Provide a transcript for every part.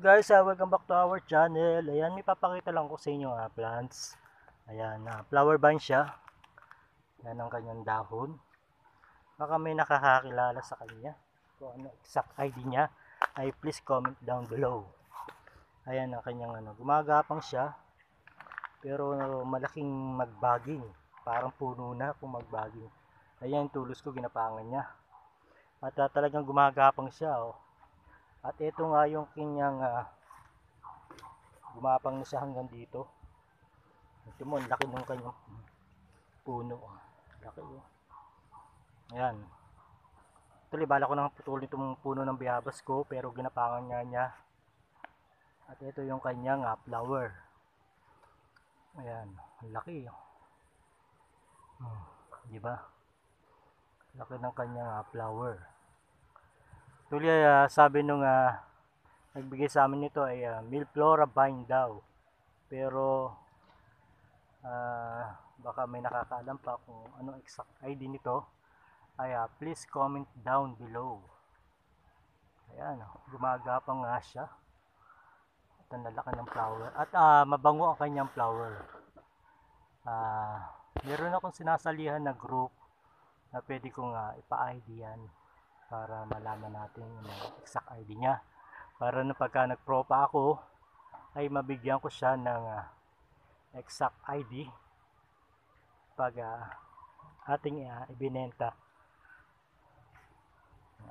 Guys, welcome back to our channel. Ayan, may papakita lang ko sa inyo plants. Ayan, flower vine siya. Yan ang kanyang dahon. Baka may nakakakilala sa kanya. Kung ano exact ID niya, ay please comment down below. Ayan ang kanyang gumagapang siya. Pero malaking magbaging. Parang puno na kung magbaging. Ayan, tulos ko ginapangan niya. At talagang gumagapang siya. Oh. At ito nga yung kanyang gumapang na siya hanggang dito. Ito mo, laki ng kanyang puno. Laki oh. Ayan. Tuloy, bala ko nang putulin itong puno ng bayabas ko, pero ginapangan niya. At ito yung kanyang flower. Ayan, laki oh. Diba? Laki ng kanyang flower. Tuloy, sabi nung nagbigay sa amin nito ay Milflora vine daw. Pero baka may nakakaalam pa kung anong exact ID nito, ay please comment down below. Ayan, gumagapang nga siya. At ang lalaki ng flower. At mabango ang kanyang flower. Meron akong sinasalihan na group na pwede kong ipa-ID yan para malaman natin yung exact ID niya. Para na pagka nagpropa ako, ay mabigyan ko siya ng exact ID pag ating ibinenta.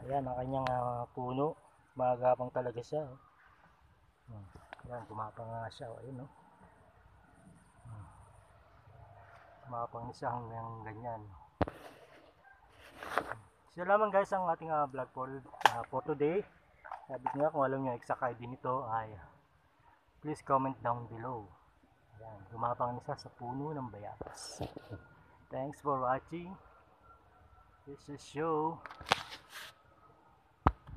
Ayan ang kanyang puno. Magapang talaga siya. Ayan, gumapang nga siya. Ayun, no? Gumapang na siya hanggang ganyan. So lamang guys ang ating vlog for today. Sabi nga kung alam nyo exact ID nito ay please comment down below. Ayan, gumapang na siya sa puno ng bayabas. Thanks for watching. This is show.